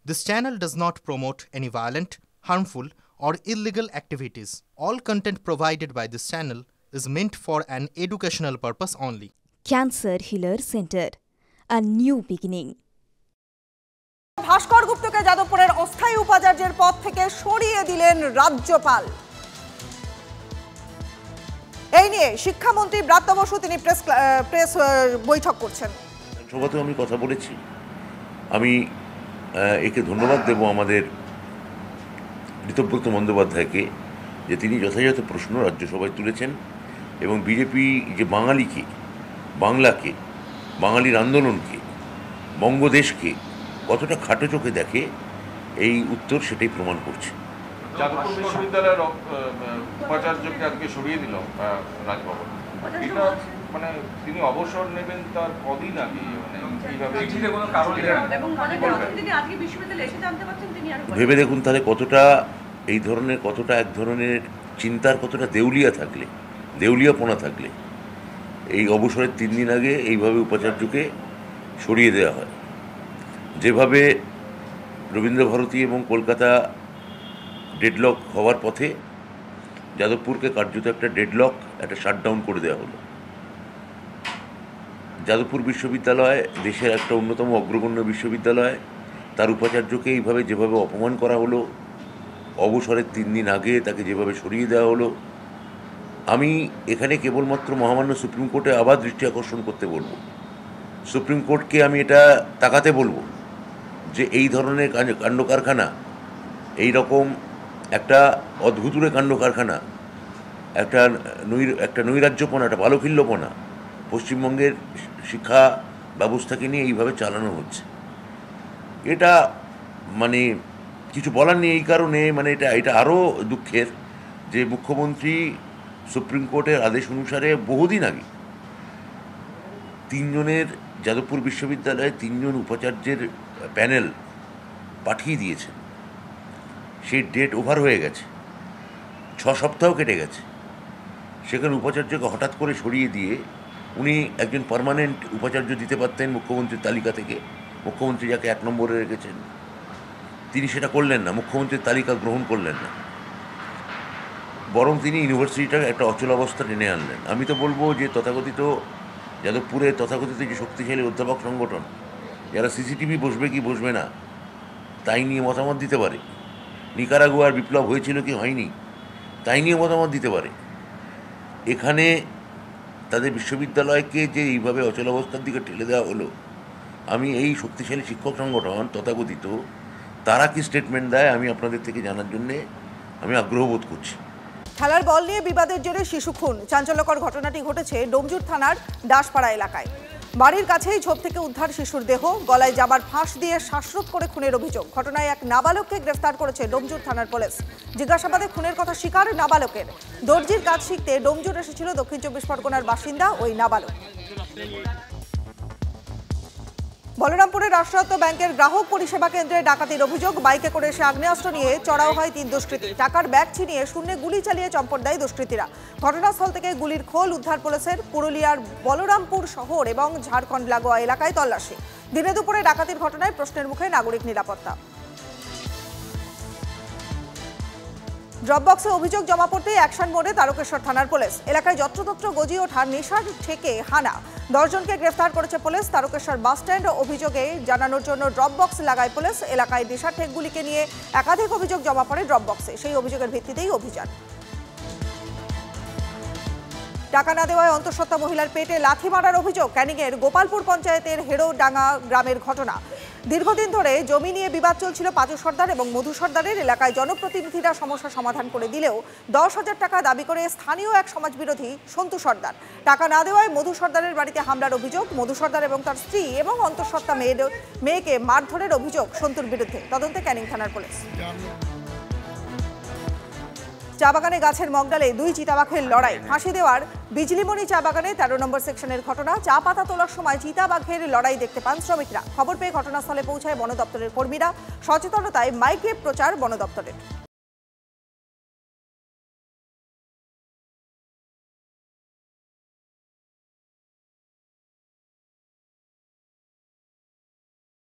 This channel does not promote any violent, harmful, or illegal activities. All content provided by this channel is meant for an educational purpose only. Cancer Healer Center, a new beginning. ভাস্কর গুপ্তকে যাদবপুরের অস্থায়ী উপাচার্যের পদ থেকে সরিয়ে দিলেন রাজ্যপাল। এই নিয়ে শিক্ষামন্ত্রী ব্রাত্য বসু তিনি প্রেস বৈঠক করছেন। সভাতেও আমি কথা বলেছি, আমি একে ধন্যবাদ দেব আমাদের ঋতব্রত বন্দ্যোপাধ্যায়কে যে তিনি যথাযথ প্রশ্ন রাজ্যসভায় তুলেছেন এবং বিজেপি যে বাঙালিকে, বাংলাকে, বাঙালির আন্দোলনকে, বঙ্গদেশকে কতটা খাটো চোখে দেখে এই উত্তর সেটাই প্রমাণ করছে। যাদবপুর বিশ্ববিদ্যালয়ের উপাচার্যকে আজকে সরিয়ে দিল রাজভবন, এটা মানে তিনি অবসর নেবেন তার কদিন আগে, ভেবে দেখুন তাহলে কতটা এই ধরনের, কতটা এক ধরনের চিন্তার, কতটা দেউলিয়াপনা থাকলে এই অবসরের 3 দিন আগে এইভাবে উপাচার্যকে সরিয়ে দেওয়া হয়। যেভাবে রবীন্দ্রভারতী এবং কলকাতা ডেডলক হওয়ার পথে যাদবপুরকে কার্যত একটা ডেডলক, একটা শাটডাউন করে দেওয়া হলো। যাদবপুর বিশ্ববিদ্যালয় দেশের একটা অন্যতম অগ্রগণ্য বিশ্ববিদ্যালয়, তার উপাচার্যকে এইভাবে যেভাবে অপমান করা হলো, অবসরের 3 দিন আগে তাকে যেভাবে সরিয়ে দেওয়া হলো, আমি এখানে কেবলমাত্র মহামান্য সুপ্রিম কোর্টে আবার দৃষ্টি আকর্ষণ করতে বলবো। সুপ্রিম কোর্টকে আমি এটা তাকাতে বলবো যে এই ধরনের কাণ্ড কারখানা, এই রকম একটা অদ্ভুতুরে কাণ্ড কারখানা, একটা নৈরাজ্যপনা, একটা বালখিল্যপনা পশ্চিমবঙ্গের শিক্ষা ব্যবস্থাকে নিয়ে এইভাবে চালানো হচ্ছে। এটা মানে কিছু বলার নেই। এই কারণে মানে এটা আরও দুঃখের যে মুখ্যমন্ত্রী সুপ্রিম কোর্টের আদেশ অনুসারে বহুদিন আগে 3 জনের যাদবপুর বিশ্ববিদ্যালয়ে 3 জন উপাচার্যের প্যানেল পাঠিয়ে দিয়েছেন। সেই ডেট ওভার হয়ে গেছে, 6 সপ্তাহ কেটে গেছে। সেখানে উপাচার্যকে হঠাৎ করে সরিয়ে দিয়ে উনি একজন পার্মানেন্ট উপাচার্য দিতে পারতেন মুখ্যমন্ত্রীর তালিকা থেকে। মুখ্যমন্ত্রী যাকে 1 নম্বরে রেখেছেন তিনি সেটা করলেন না, মুখ্যমন্ত্রীর তালিকা গ্রহণ করলেন না, বরং তিনি ইউনিভার্সিটিটার একটা অচলাবস্থা টেনে আনলেন। আমি তো বলবো যে যাদবপুরে তথাকথিত যে শক্তিশালী অধ্যাপক সংগঠন, যারা সিসিটিভি বসবে কি বসবে না তাই নিয়ে মতামত দিতে পারে, নিকারাগুয়ার বিপ্লব হয়েছিল কি হয়নি তাই নিয়ে মতামত দিতে পারে, এখানে তাদের বিশ্ববিদ্যালয়কে যে এইভাবে অচলাবস্থার দিকে ঠেলে দেওয়া হলো, আমি এই শক্তিশালী শিক্ষক সংগঠন তথাকথিত তারা কি স্টেটমেন্ট দেয় আমি আপনাদের থেকে জানার জন্যে আমি আগ্রহ বোধ করছি। খেলার বল নিয়ে বিবাদের জেরে শিশু খুন। চাঞ্চল্যকর ঘটনাটি ঘটেছে ডোমজুর থানার দাসপাড়া এলাকায়। বাড়ির কাছেই ঝোপ থেকে উদ্ধার শিশুর দেহ, গলায় জাবার ফাঁস দিয়ে শ্বাসরোধ করে খুনের অভিযোগ। ঘটনায় এক নাবালককে গ্রেফতার করেছে ডোমজুর থানার পুলিশ। জিজ্ঞাসাবাদে খুনের কথা স্বীকার নাবালকের। দর্জির কাজ শিখতে ডোমজুর এসেছিল দক্ষিণ 24 পরগনার বাসিন্দা ওই নাবালক। বলরামপুরের রাষ্ট্রায়ত্ত ব্যাংকের গ্রাহক পরিষেবা কেন্দ্রে ডাকাতির অভিযোগ। বাইকে করে এসে আগ্নেয়াস্ত্র নিয়ে চড়াও হয় 3 দুষ্কৃতী। টাকার ব্যাগ ছিনিয়ে শূন্যে গুলি চালিয়ে চম্পট দেয় দুষ্কৃতীরা। ঘটনাস্থল থেকে গুলির খোল উদ্ধার পুলিশের। পুরুলিয়ার বলরামপুর শহর এবং ঝাড়খণ্ড লাগোয়া এলাকায় তল্লাশি। দিনে দুপুরে ডাকাতির ঘটনায় প্রশ্নের মুখে নাগরিক নিরাপত্তা। ড্রপবক্সে অভিযোগ জমা পড়তেই অ্যাকশন মোডে তারকেশ্বর থানার পুলিশ। এলাকায় যত্রতত্র গজিয়ে ওঠা নেশার ঠেকে হানা। 10 জনকে গ্রেফতার করেছে পুলিশ। তারকেশ্বর বাসস্ট্যান্ড অভিযোগে জানানোর জন্য ড্রপবক্স লাগায় পুলিশ। এলাকায় নেশার ঠেকগুলিকে নিয়ে একাধিক অভিযোগ জমা পড়ে ড্রপবক্সে। সেই অভিযোগের ভিত্তিতেই অভিযান। টাকা না দেওয়ায় অন্তঃসত্ত্বা মহিলার পেটে লাথি মারার অভিযোগ। ক্যানিংয়ের গোপালপুর পঞ্চায়েতের হেরোডাঙ্গা গ্রামের ঘটনা। দীর্ঘদিন ধরে জমি নিয়ে বিবাদ চলছিল পাঁচু সর্দার এবং মধু সর্দারের। এলাকায় জনপ্রতিনিধিরা সমস্যা সমাধান করে দিলেও 10,000 টাকা দাবি করে স্থানীয় এক সমাজবিরোধী সন্তু সর্দার টাকা না দেওয়ায় মধু সর্দারের বাড়িতে হামলার অভিযোগ। মধু সর্দার এবং তার স্ত্রী এবং অন্তঃসত্ত্বা মেয়েকে মারধরের অভিযোগ সন্তুর বিরুদ্ধে। তদন্তে ক্যানিং থানার পুলিশ। চা বাগানে গাছের মগডালে 2 চিতাবাঘের লড়াই। ফাঁসি দেওয়ার বিজলিমণি চা বাগানে 13 নম্বর সেকশনের ঘটনা। চা পাতা তোলার সময় চিতাবাঘের লড়াই দেখতে পান শ্রমিকরা। খবর পেয়ে ঘটনাস্থলে পৌঁছায় বন দপ্তরের কর্মীরা। সচেতনতায় মাইকে প্রচার বন দপ্তরের।